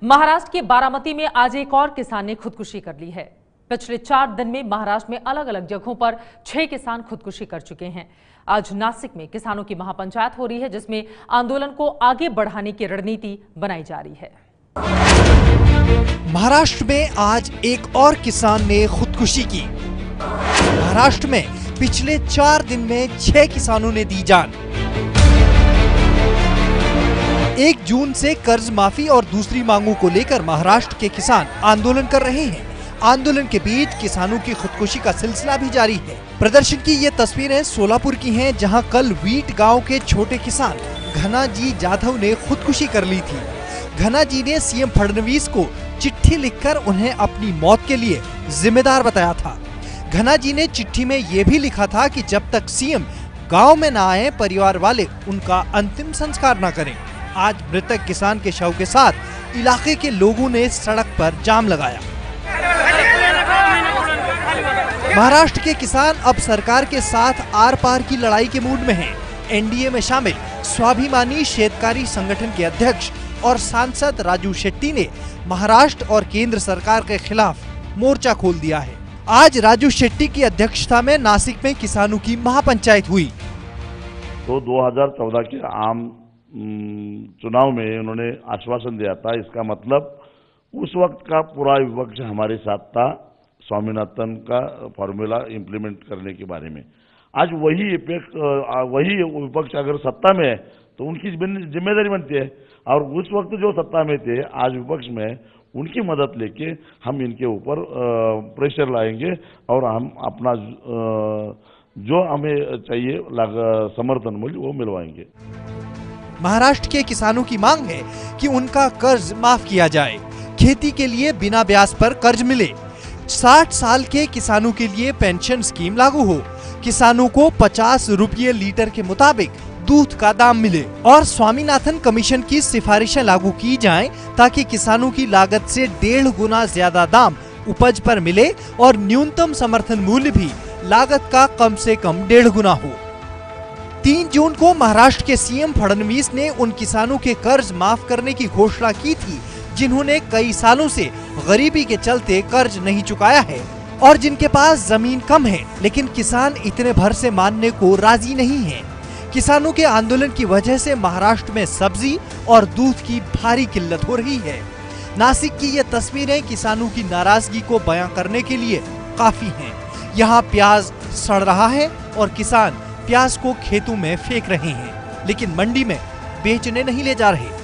महाराष्ट्र के बारामती में आज एक और किसान ने खुदकुशी कर ली है। पिछले 4 दिन में महाराष्ट्र में अलग अलग जगहों पर 6 किसान खुदकुशी कर चुके हैं। आज नासिक में किसानों की महापंचायत हो रही है, जिसमें आंदोलन को आगे बढ़ाने की रणनीति बनाई जा रही है। महाराष्ट्र में आज एक और किसान ने खुदकुशी की। महाराष्ट्र में पिछले 4 दिन में 6 किसानों ने दी जान। 1 जून से कर्ज माफी और दूसरी मांगों को लेकर महाराष्ट्र के किसान आंदोलन कर रहे हैं। आंदोलन के बीच किसानों की खुदकुशी का सिलसिला भी जारी है। प्रदर्शन की ये तस्वीरें सोलापुर की हैं, जहां कल वीट गांव के छोटे किसान घनाजी जाधव ने खुदकुशी कर ली थी। घनाजी ने सीएम फडणवीस को चिट्ठी लिखकर उन्हें अपनी मौत के लिए जिम्मेदार बताया था। घनाजी ने चिट्ठी में ये भी लिखा था कि जब तक सीएम गांव में न आए, परिवार वाले उनका अंतिम संस्कार न करें। आज मृतक किसान के शव के साथ इलाके के लोगों ने सड़क पर जाम लगाया। महाराष्ट्र के किसान अब सरकार के साथ आर पार की लड़ाई के मूड में हैं। एनडीए में शामिल स्वाभिमानी शेतकारी संगठन के अध्यक्ष और सांसद राजू शेट्टी ने महाराष्ट्र और केंद्र सरकार के खिलाफ मोर्चा खोल दिया है। आज राजू शेट्टी की अध्यक्षता में नासिक में किसानों की महापंचायत हुई। तो 2014 के आम चुनाव में उन्होंने आश्वासन दिया था। इसका मतलब उस वक्त का पूरा विपक्ष हमारे साथ था, स्वामीनाथन का फॉर्मूला इम्प्लीमेंट करने के बारे में। आज वही विपक्ष अगर सत्ता में है तो उनकी जिम्मेदारी बनती है, और उस वक्त जो सत्ता में थे, आज विपक्ष में उनकी मदद लेके हम इनके ऊपर प्रेशर लाएंगे और हम अपना जो हमें चाहिए समर्थन मूल्य वो मिलवाएंगे। महाराष्ट्र के किसानों की मांग है कि उनका कर्ज माफ किया जाए, खेती के लिए बिना ब्याज पर कर्ज मिले, 60 साल के किसानों के लिए पेंशन स्कीम लागू हो, किसानों को 50 रुपये लीटर के मुताबिक दूध का दाम मिले और स्वामीनाथन कमीशन की सिफारिशें लागू की जाएं, ताकि किसानों की लागत से 1.5 गुना ज्यादा दाम उपज पर मिले और न्यूनतम समर्थन मूल्य भी लागत का कम से कम 1.5 गुना हो। 3 जून को महाराष्ट्र के सीएम फडणवीस ने उन किसानों के कर्ज माफ करने की घोषणा की थी, जिन्होंने कई सालों से गरीबी के चलते कर्ज नहीं चुकाया है और जिनके पास जमीन कम है, लेकिन किसान इतने भर से मानने को राजी नहीं हैं। किसानों के आंदोलन की वजह से महाराष्ट्र में सब्जी और दूध की भारी किल्लत हो रही है। नासिक की ये तस्वीरें किसानों की नाराजगी को बयां करने के लिए काफी हैं। यहाँ प्याज सड़ रहा है और किसान प्याज को खेतों में फेंक रहे हैं, लेकिन मंडी में बेचने नहीं ले जा रहे।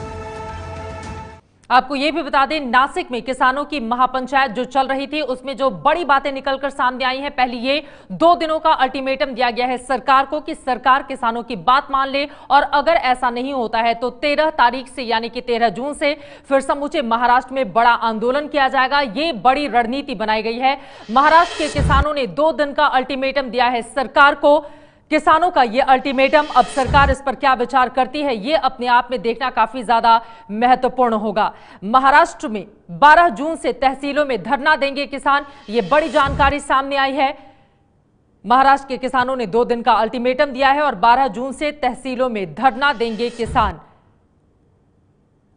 आपको ये भी बता दें, नासिक में किसानों की महापंचायत जो चल रही थी, उसमें जो बड़ी बातें निकलकर सामने आई हैं। पहली ये 2 दिनों का अल्टीमेटम दिया गया है सरकार को कि सरकार किसानों की बात मान ले, और अगर ऐसा नहीं होता है तो 13 तारीख से यानी कि 13 जून से फिर समूचे महाराष्ट्र में बड़ा आंदोलन किया जाएगा। ये बड़ी रणनीति बनाई गई है। महाराष्ट्र के किसानों ने 2 दिन का अल्टीमेटम दिया है सरकार को। किसानों का ये अल्टीमेटम, अब सरकार इस पर क्या विचार करती है, ये अपने आप में देखना काफी ज्यादा महत्वपूर्ण होगा। महाराष्ट्र में 12 जून से तहसीलों में धरना देंगे किसान, ये बड़ी जानकारी सामने आई है। महाराष्ट्र के किसानों ने 2 दिन का अल्टीमेटम दिया है और 12 जून से तहसीलों में धरना देंगे किसान।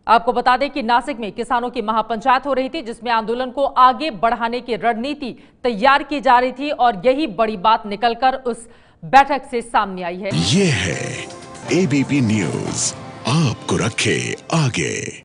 आपको बता दें कि नासिक में किसानों की महापंचायत हो रही थी, जिसमें आंदोलन को आगे बढ़ाने की रणनीति तैयार की जा रही थी, और यही बड़ी बात निकलकर उस बैठक से सामने आई है। ये है एबीपी न्यूज़, आपको रखे आगे।